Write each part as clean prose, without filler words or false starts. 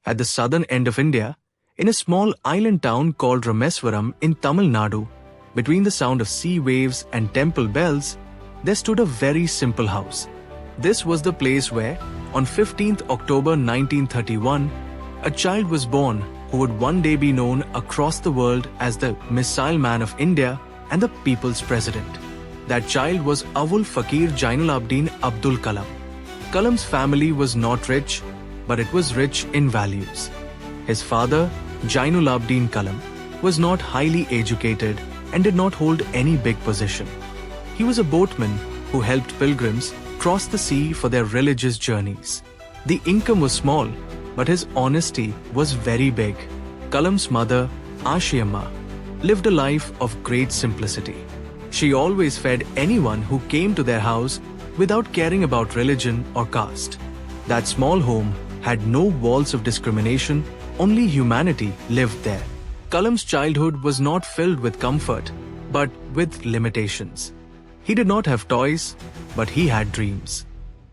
At the southern end of India, in a small island town called Rameswaram in Tamil Nadu, between the sound of sea waves and temple bells, there stood a very simple house. This was the place where, on 15th October 1931, a child was born who would one day be known across the world as the Missile Man of India and the People's President. That child was Avul Fakir Jainulabdin Abdul Kalam. Kalam's family was not rich, but it was rich in values. His father, Jainulabdin Kalam, was not highly educated and did not hold any big position. He was a boatman who helped pilgrims cross the sea for their religious journeys. The income was small, but his honesty was very big. Kalam's mother, Ashiyamma, lived a life of great simplicity. She always fed anyone who came to their house without caring about religion or caste. That small home had no walls of discrimination, only humanity lived there. Kalam's childhood was not filled with comfort, but with limitations. He did not have toys, but he had dreams.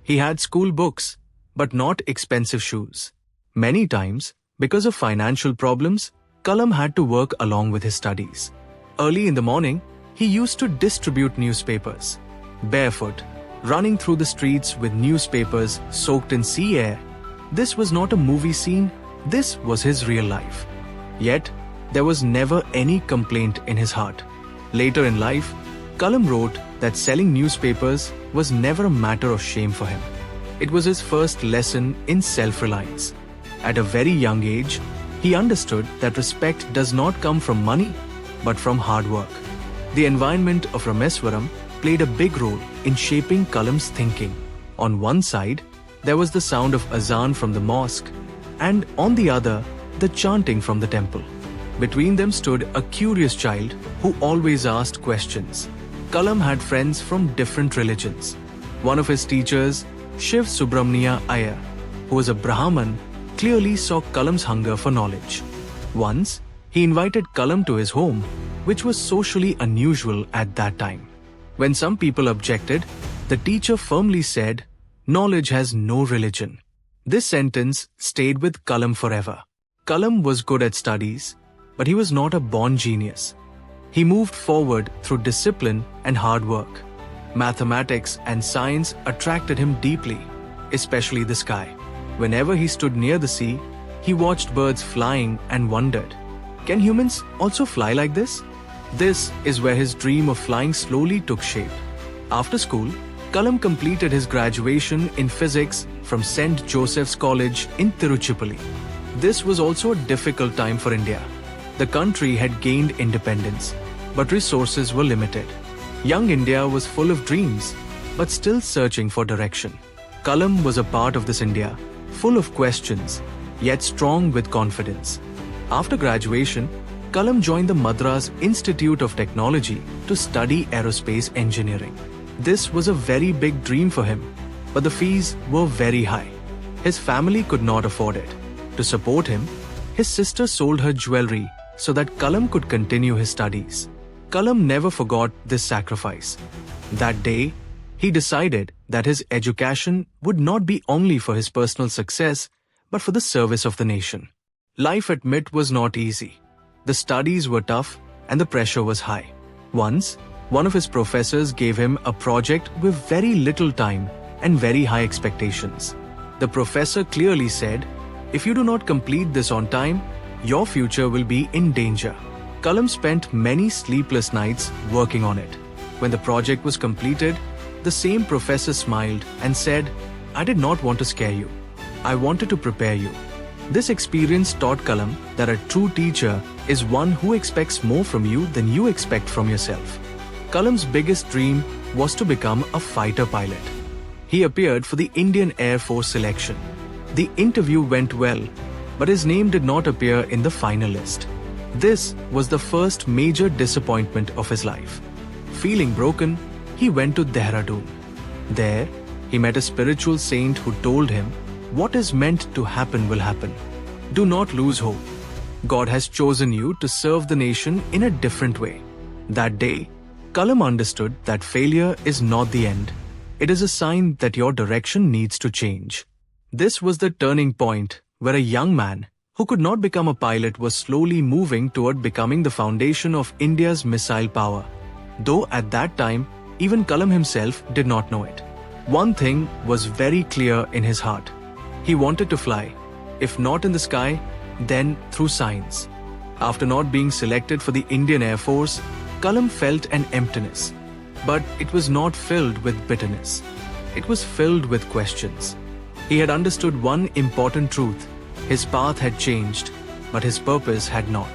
He had school books, but not expensive shoes. Many times, because of financial problems, Kalam had to work along with his studies. Early in the morning, he used to distribute newspapers. Barefoot, running through the streets with newspapers soaked in sea air. This was not a movie scene, this was his real life. Yet, there was never any complaint in his heart. Later in life, Kalam wrote that selling newspapers was never a matter of shame for him. It was his first lesson in self-reliance. At a very young age, he understood that respect does not come from money, but from hard work. The environment of Rameswaram played a big role in shaping Kalam's thinking. On one side, there was the sound of azan from the mosque, and on the other, the chanting from the temple. Between them stood a curious child who always asked questions. Kalam had friends from different religions. One of his teachers, Shiv Subramania Iyer, who was a Brahman, clearly saw Kalam's hunger for knowledge. Once, he invited Kalam to his home, which was socially unusual at that time. When some people objected, the teacher firmly said, "Knowledge has no religion." This sentence stayed with Kalam forever. Kalam was good at studies, but he was not a born genius. He moved forward through discipline and hard work. Mathematics and science attracted him deeply, especially the sky. Whenever he stood near the sea, he watched birds flying and wondered, can humans also fly like this? This is where his dream of flying slowly took shape. After school, Kalam completed his graduation in physics from St. Joseph's College in Tiruchirappalli. This was also a difficult time for India. The country had gained independence, but resources were limited. Young India was full of dreams, but still searching for direction. Kalam was a part of this India, full of questions, yet strong with confidence. After graduation, Kalam joined the Madras Institute of Technology to study aerospace engineering. This was a very big dream for him, but the fees were very high. His family could not afford it. To support him, his sister sold her jewelry so that Kalam could continue his studies. Kalam never forgot this sacrifice. That day, he decided that his education would not be only for his personal success, but for the service of the nation. Life at MIT was not easy. The studies were tough and the pressure was high. Once, one of his professors gave him a project with very little time and very high expectations. The professor clearly said, "If you do not complete this on time, your future will be in danger." Kalam spent many sleepless nights working on it. When the project was completed, the same professor smiled and said, "I did not want to scare you. I wanted to prepare you." This experience taught Kalam that a true teacher is one who expects more from you than you expect from yourself. Kalam's biggest dream was to become a fighter pilot. He appeared for the Indian Air Force selection. The interview went well, but his name did not appear in the final list. This was the first major disappointment of his life. Feeling broken, he went to Dehradun. There, he met a spiritual saint who told him, "What is meant to happen will happen. Do not lose hope. God has chosen you to serve the nation in a different way." That day, Kalam understood that failure is not the end. It is a sign that your direction needs to change. This was the turning point where a young man who could not become a pilot was slowly moving toward becoming the foundation of India's missile power. Though at that time, even Kalam himself did not know it. One thing was very clear in his heart. He wanted to fly, if not in the sky, then through science. After not being selected for the Indian Air Force, Kalam felt an emptiness. But it was not filled with bitterness. It was filled with questions. He had understood one important truth. His path had changed, but his purpose had not.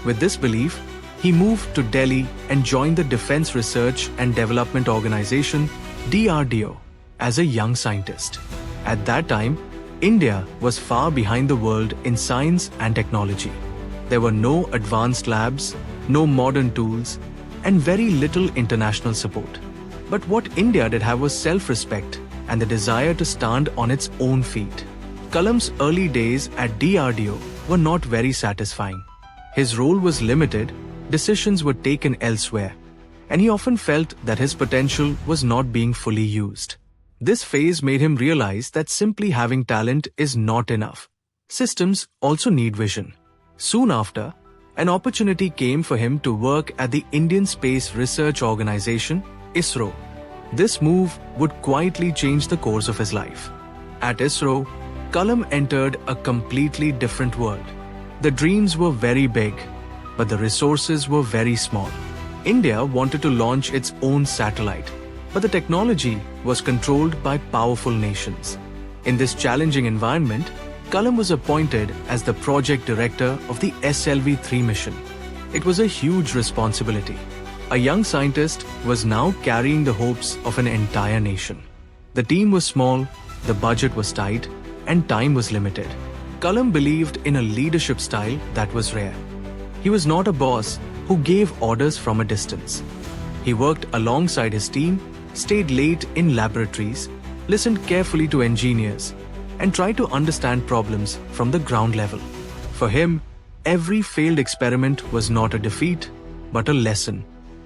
With this belief, he moved to Delhi and joined the Defense Research and Development Organization, DRDO, as a young scientist. At that time, India was far behind the world in science and technology. There were no advanced labs, no modern tools, and very little international support. But what India did have was self-respect and the desire to stand on its own feet. Kalam's early days at DRDO were not very satisfying. His role was limited, decisions were taken elsewhere, and he often felt that his potential was not being fully used. This phase made him realize that simply having talent is not enough. Systems also need vision. Soon after, an opportunity came for him to work at the Indian Space Research Organization, ISRO. This move would quietly change the course of his life. At ISRO, Kalam entered a completely different world. The dreams were very big, but the resources were very small. India wanted to launch its own satellite, but the technology was controlled by powerful nations. In this challenging environment, Kalam was appointed as the project director of the SLV-3 mission. It was a huge responsibility. A young scientist was now carrying the hopes of an entire nation. The team was small, the budget was tight, and time was limited. Kalam believed in a leadership style that was rare. He was not a boss who gave orders from a distance. He worked alongside his team, stayed late in laboratories, listened carefully to engineers, and tried to understand problems from the ground level. For him, every failed experiment was not a defeat, but a lesson.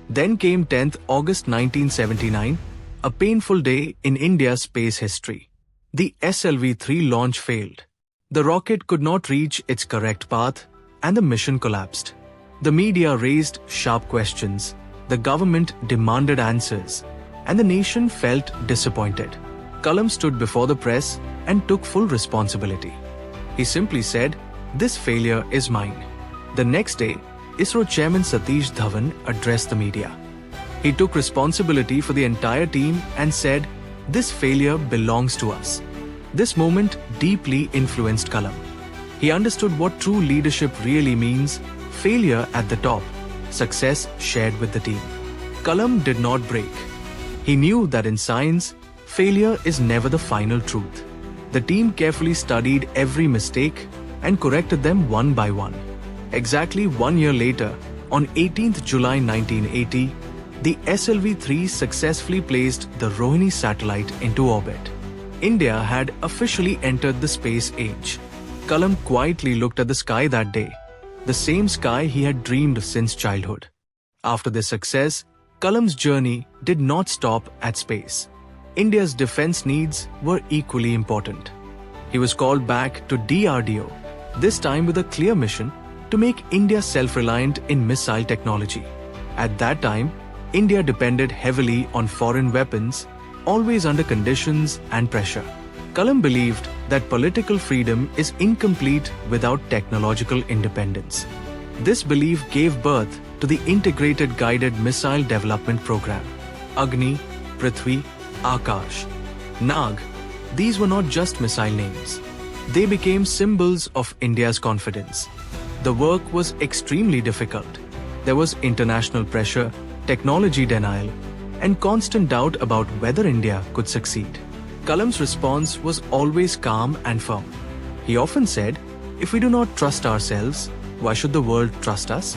Then came 10th August 1979, a painful day in India's space history. The SLV-3 launch failed. The rocket could not reach its correct path, and the mission collapsed. The media raised sharp questions, the government demanded answers, and the nation felt disappointed. Kalam stood before the press and took full responsibility. He simply said, "This failure is mine." The next day, ISRO chairman Satish Dhawan addressed the media. He took responsibility for the entire team and said, "This failure belongs to us." This moment deeply influenced Kalam. He understood what true leadership really means: failure at the top, success shared with the team. Kalam did not break. He knew that in science, failure is never the final truth. The team carefully studied every mistake and corrected them one by one. Exactly 1 year later, on 18th July 1980, the SLV-3 successfully placed the Rohini satellite into orbit. India had officially entered the space age. Kalam quietly looked at the sky that day, the same sky he had dreamed since childhood. After this success, Kalam's journey did not stop at space. India's defense needs were equally important. He was called back to DRDO, this time with a clear mission to make India self-reliant in missile technology. At that time, India depended heavily on foreign weapons, always under conditions and pressure. Kalam believed that political freedom is incomplete without technological independence. This belief gave birth to the Integrated Guided Missile Development Program. Agni, Prithvi, Akash, Nag, these were not just missile names. They became symbols of India's confidence. The work was extremely difficult. There was international pressure, technology denial, and constant doubt about whether India could succeed. Kalam's response was always calm and firm. He often said, "If we do not trust ourselves, why should the world trust us?"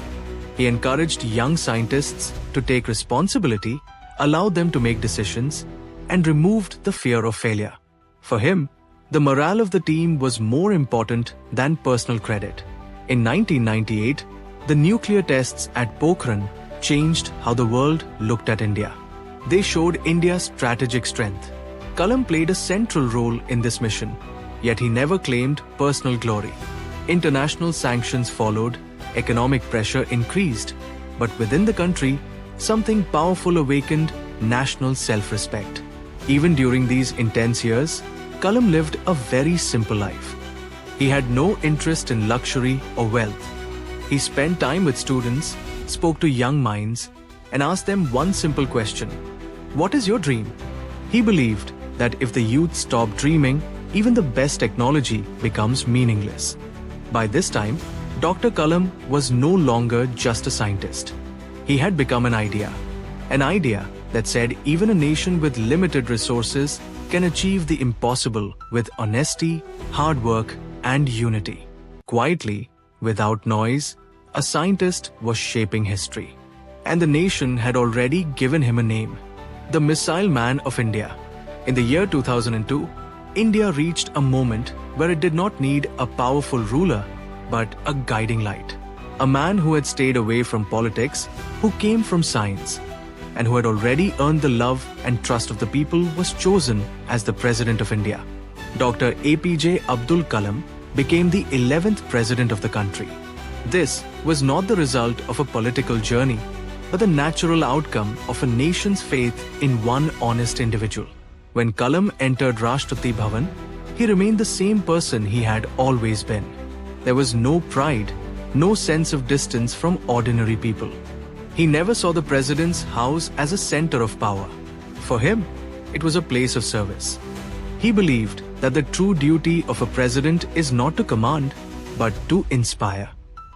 He encouraged young scientists to take responsibility, allowed them to make decisions, and removed the fear of failure. For him, the morale of the team was more important than personal credit. In 1998, the nuclear tests at Pokhran changed how the world looked at India. They showed India's strategic strength. Kalam played a central role in this mission. Yet he never claimed personal glory. International sanctions followed, economic pressure increased, but within the country, something powerful awakened: national self-respect. Even during these intense years, Kalam lived a very simple life. He had no interest in luxury or wealth. He spent time with students, spoke to young minds, and asked them one simple question: what is your dream? He believed that if the youth stopped dreaming, even the best technology becomes meaningless. By this time, Dr. Kalam was no longer just a scientist. He had become an idea that said even a nation with limited resources can achieve the impossible with honesty, hard work, and unity. Quietly, without noise, a scientist was shaping history. And the nation had already given him a name: the Missile Man of India. In the year 2002, India reached a moment where it did not need a powerful ruler, but a guiding light. A man who had stayed away from politics, who came from science, and who had already earned the love and trust of the people was chosen as the President of India. Dr. APJ Abdul Kalam became the 11th President of the country. This was not the result of a political journey, but the natural outcome of a nation's faith in one honest individual. When Kalam entered Rashtrapati Bhavan, he remained the same person he had always been. There was no pride, no sense of distance from ordinary people. He never saw the president's house as a center of power. For him, it was a place of service. He believed that the true duty of a president is not to command, but to inspire.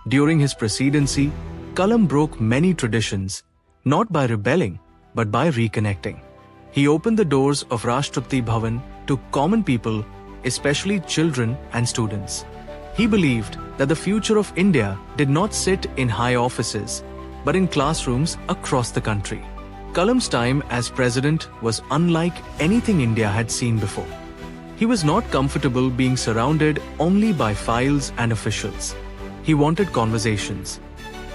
During his presidency, Kalam broke many traditions, not by rebelling, but by reconnecting. He opened the doors of Rashtrapati Bhavan to common people, especially children and students. He believed that the future of India did not sit in high offices, but in classrooms across the country. Kalam's time as president was unlike anything India had seen before. He was not comfortable being surrounded only by files and officials. He wanted conversations.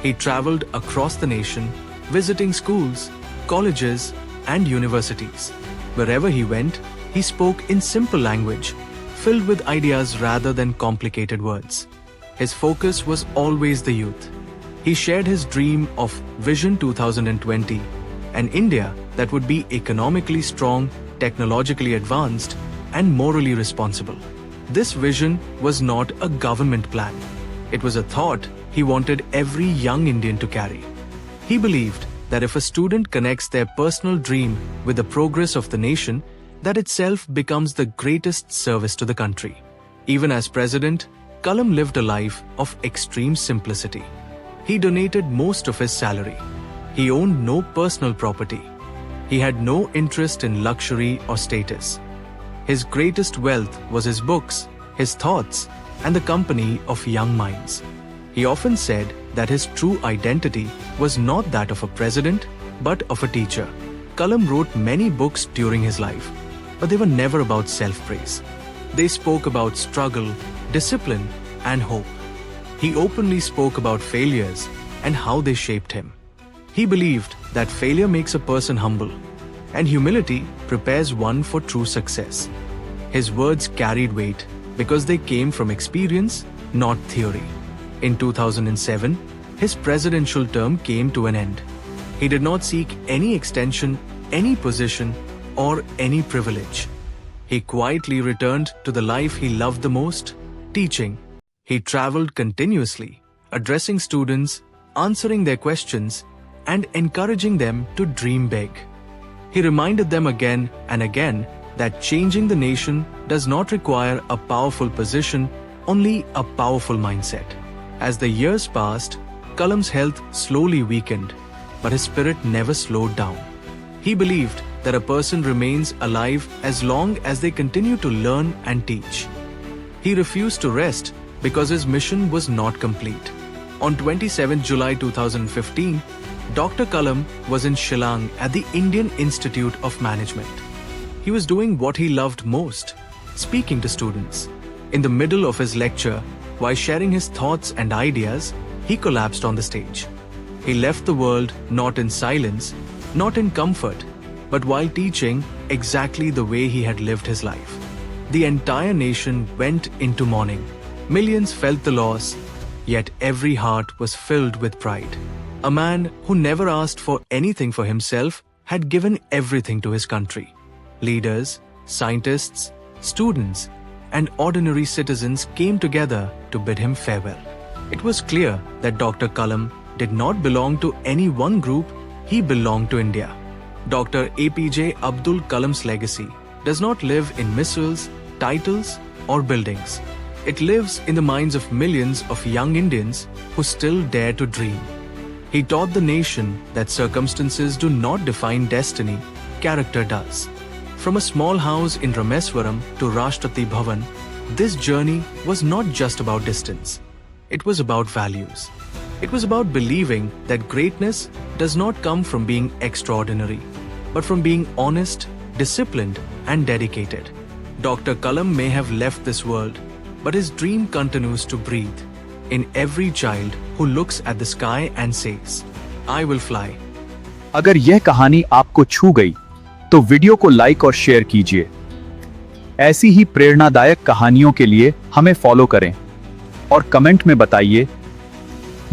He traveled across the nation, visiting schools, colleges, and universities. Wherever he went, he spoke in simple language, filled with ideas rather than complicated words. His focus was always the youth. He shared his dream of Vision 2020, an India that would be economically strong, technologically advanced, and morally responsible. This vision was not a government plan. It was a thought he wanted every young Indian to carry. He believed that if a student connects their personal dream with the progress of the nation, that itself becomes the greatest service to the country. Even as president, Kalam lived a life of extreme simplicity. He donated most of his salary. He owned no personal property. He had no interest in luxury or status. His greatest wealth was his books, his thoughts, and the company of young minds. He often said that his true identity was not that of a president, but of a teacher. Kalam wrote many books during his life, but they were never about self-praise. They spoke about struggle, discipline, and hope. He openly spoke about failures and how they shaped him. He believed that failure makes a person humble, and humility prepares one for true success. His words carried weight because they came from experience, not theory. In 2007, his presidential term came to an end. He did not seek any extension, any position, or any privilege. He quietly returned to the life he loved the most: teaching. He traveled continuously, addressing students, answering their questions, and encouraging them to dream big. He reminded them again and again that changing the nation does not require a powerful position, only a powerful mindset. As the years passed, Kalam's health slowly weakened, but his spirit never slowed down. He believed that a person remains alive as long as they continue to learn and teach. He refused to rest because his mission was not complete. On 27 July 2015, Dr. Kalam was in Shillong at the Indian Institute of Management. He was doing what he loved most, speaking to students. In the middle of his lecture, while sharing his thoughts and ideas, he collapsed on the stage. He left the world not in silence, not in comfort, but while teaching exactly the way he had lived his life. the entire nation went into mourning. Millions felt the loss, yet every heart was filled with pride. A man who never asked for anything for himself had given everything to his country. Leaders, scientists, students, and ordinary citizens came together to bid him farewell. It was clear that Dr. Kalam did not belong to any one group, he belonged to India. Dr. APJ Abdul Kalam's legacy does not live in missiles, titles, or buildings. It lives in the minds of millions of young Indians who still dare to dream. He taught the nation that circumstances do not define destiny, character does. From a small house in Rameswaram to Rashtrapati Bhavan, this journey was not just about distance. It was about values. It was about believing that greatness does not come from being extraordinary, but from being honest, disciplined, and dedicated. Dr. Kalam may have left this world, but his dream continues to breathe in every child who looks at the sky and says, I will fly. अगर यह कहानी आपको छू गई, तो video को like और share कीजिए। ऐसी ही प्रेरणादायक कहानियों के लिए हमें फॉलो करें और कमेंट में बताइए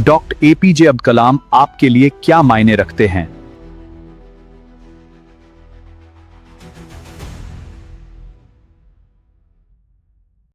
डॉक्टर एपीजे अब्दुल कलाम आपके लिए क्या मायने रखते हैं।